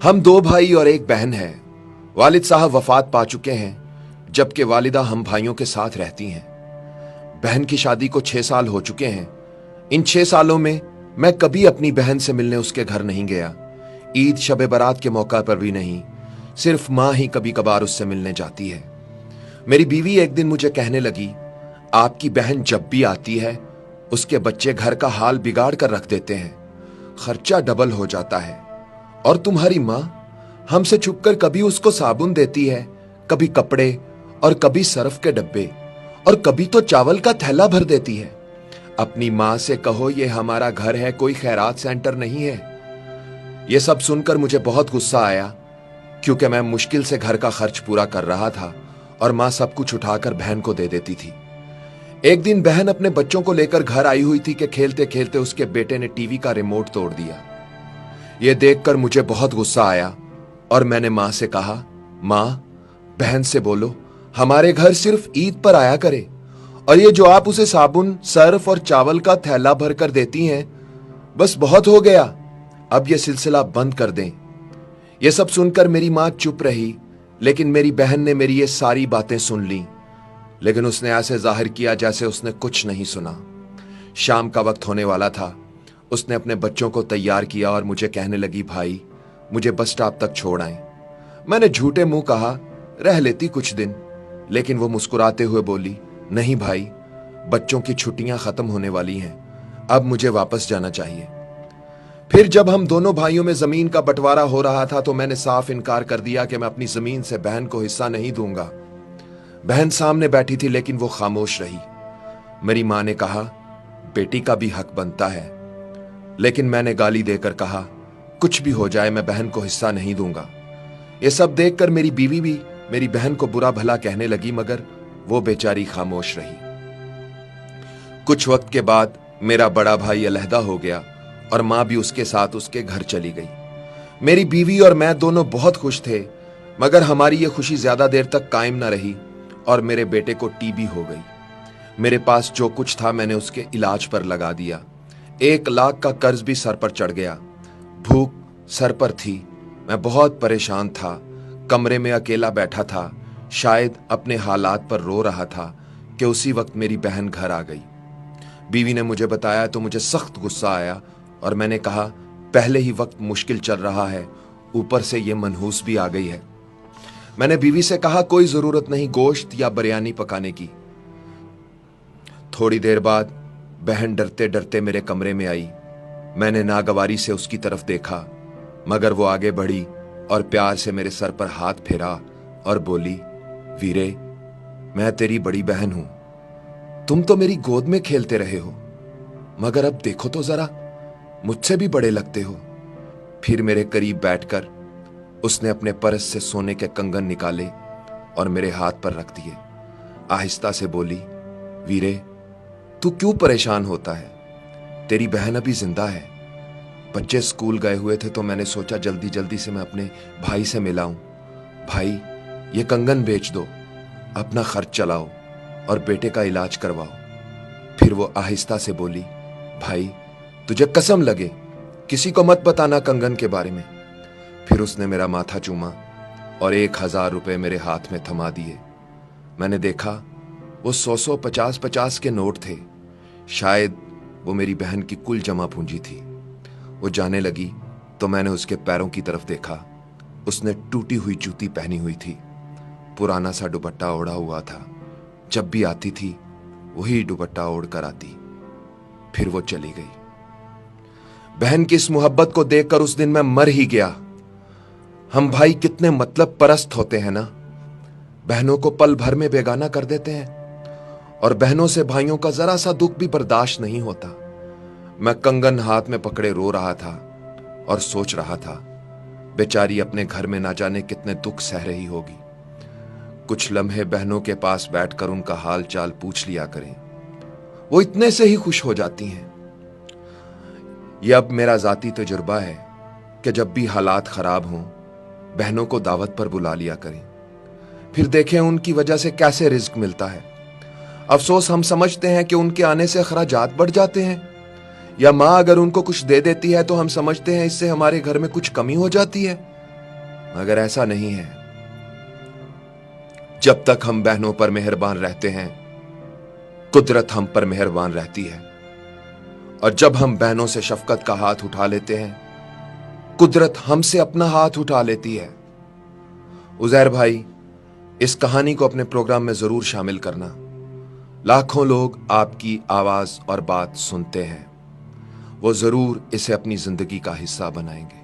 हम दो भाई और एक बहन है। वालिद साहब वफात पा चुके हैं, जबकि वालिदा हम भाइयों के साथ रहती हैं। बहन की शादी को 6 साल हो चुके हैं। इन 6 सालों में मैं कभी अपनी बहन से मिलने उसके घर नहीं गया। ईद शब बारात के मौका पर भी नहीं। सिर्फ माँ ही कभी कभार उससे मिलने जाती है। मेरी बीवी एक दिन मुझे कहने लगी, आपकी बहन जब भी आती है उसके बच्चे घर का हाल बिगाड़ कर रख देते हैं, खर्चा डबल हो जाता है। और तुम्हारी माँ हमसे छुपकर कभी उसको साबुन देती है, कभी कपड़े और कभी सर्फ के डब्बे और कभी तो चावल का थैला भर देती है। अपनी माँ से कहो ये हमारा घर है, कोई खैरात सेंटर नहीं है। ये सब सुनकर मुझे बहुत गुस्सा आया, क्योंकि मैं मुश्किल से घर का खर्च पूरा कर रहा था और माँ सब कुछ उठाकर बहन को दे देती थी। एक दिन बहन अपने बच्चों को लेकर घर आई हुई थी कि खेलते खेलते उसके बेटे ने टीवी का रिमोट तोड़ दिया। यह देखकर मुझे बहुत गुस्सा आया और मैंने माँ से कहा, माँ, बहन से बोलो हमारे घर सिर्फ ईद पर आया करे, और ये जो आप उसे साबुन, सर्फ और चावल का थैला भर कर देती हैं, बस बहुत हो गया, अब यह सिलसिला बंद कर दें। यह सब सुनकर मेरी माँ चुप रही, लेकिन मेरी बहन ने मेरी ये सारी बातें सुन ली, लेकिन उसने ऐसे जाहिर किया जैसे उसने कुछ नहीं सुना। शाम का वक्त होने वाला था। उसने अपने बच्चों को तैयार किया और मुझे कहने लगी, भाई मुझे बस स्टॉप तक छोड़ आए। मैंने झूठे मुंह कहा, रह लेती कुछ दिन, लेकिन वो मुस्कुराते हुए बोली, नहीं भाई, बच्चों की छुट्टियां खत्म होने वाली हैं, अब मुझे वापस जाना चाहिए। फिर जब हम दोनों भाइयों में जमीन का बंटवारा हो रहा था तो मैंने साफ इनकार कर दिया कि मैं अपनी जमीन से बहन को हिस्सा नहीं दूंगा। बहन सामने बैठी थी, लेकिन वो खामोश रही। मेरी मां ने कहा, बेटी का भी हक बनता है, लेकिन मैंने गाली देकर कहा, कुछ भी हो जाए मैं बहन को हिस्सा नहीं दूंगा। ये सब देखकर मेरी बीवी भी मेरी बहन को बुरा भला कहने लगी, मगर वो बेचारी खामोश रही। कुछ वक्त के बाद मेरा बड़ा भाई अलहदा हो गया और मां भी उसके साथ उसके घर चली गई। मेरी बीवी और मैं दोनों बहुत खुश थे, मगर हमारी ये खुशी ज्यादा देर तक कायम न रही और मेरे बेटे को टीबी हो गई। मेरे पास जो कुछ था मैंने उसके इलाज पर लगा दिया। 1 लाख का कर्ज भी सर पर चढ़ गया। भूख सर पर थी। मैं बहुत परेशान था। कमरे में अकेला बैठा था, शायद अपने हालात पर रो रहा था कि उसी वक्त मेरी बहन घर आ गई। बीवी ने मुझे बताया तो मुझे सख्त गुस्सा आया और मैंने कहा, पहले ही वक्त मुश्किल चल रहा है, ऊपर से ये मनहूस भी आ गई है। मैंने बीवी से कहा, कोई जरूरत नहीं गोश्त या बिरयानी पकाने की। थोड़ी देर बाद बहन डरते डरते मेरे कमरे में आई। मैंने नागवारी से उसकी तरफ देखा, मगर वो आगे बढ़ी और प्यार से मेरे सर पर हाथ फेरा और बोली, वीरे, मैं तेरी बड़ी बहन हूं। तुम तो मेरी गोद में खेलते रहे हो, मगर अब देखो तो जरा, मुझसे भी बड़े लगते हो। फिर मेरे करीब बैठकर उसने अपने पर्स से सोने के कंगन निकाले और मेरे हाथ पर रख दिए। आहिस्ता से बोली, वीरे, तू क्यों परेशान होता है? तेरी बहन अभी जिंदा है। बच्चे स्कूल गए हुए थे तो मैंने सोचा जल्दी जल्दी से मैं अपने भाई से मिलाऊं। भाई, ये कंगन बेच दो, अपना खर्च चलाओ और बेटे का इलाज करवाओ। फिर वो आहिस्ता से बोली, भाई, तुझे कसम लगे किसी को मत बताना कंगन के बारे में। फिर उसने मेरा माथा चूमा और 1000 रुपए मेरे हाथ में थमा दिए। मैंने देखा वो 100 50 के नोट थे। शायद वो मेरी बहन की कुल जमा पूंजी थी। वो जाने लगी तो मैंने उसके पैरों की तरफ देखा। उसने टूटी हुई जूती पहनी हुई थी, पुराना सा दुपट्टा ओढ़ा हुआ था। जब भी आती थी वही दुपट्टा ओढ़ कर आती। फिर वो चली गई। बहन की इस मोहब्बत को देखकर उस दिन मैं मर ही गया। हम भाई कितने मतलब परस्त होते हैं ना। बहनों को पल भर में बेगाना कर देते हैं और बहनों से भाइयों का जरा सा दुख भी बर्दाश्त नहीं होता। मैं कंगन हाथ में पकड़े रो रहा था और सोच रहा था, बेचारी अपने घर में ना जाने कितने दुख सह रही होगी। कुछ लम्हे बहनों के पास बैठकर उनका हाल चाल पूछ लिया करें, वो इतने से ही खुश हो जाती हैं। यह अब मेरा जाती तजुर्बा है कि जब भी हालात खराब हों, बहनों को दावत पर बुला लिया करें, फिर देखें उनकी वजह से कैसे रिज्क मिलता है। अफसोस हम समझते हैं कि उनके आने से खराजात बढ़ जाते हैं, या माँ अगर उनको कुछ दे देती है तो हम समझते हैं इससे हमारे घर में कुछ कमी हो जाती है। मगर ऐसा नहीं है। जब तक हम बहनों पर मेहरबान रहते हैं, कुदरत हम पर मेहरबान रहती है। और जब हम बहनों से शफकत का हाथ उठा लेते हैं, कुदरत हमसे अपना हाथ उठा लेती है। उजैर भाई, इस कहानी को अपने प्रोग्राम में जरूर शामिल करना। लाखों लोग आपकी आवाज और बात सुनते हैं, वो जरूर इसे अपनी जिंदगी का हिस्सा बनाएंगे।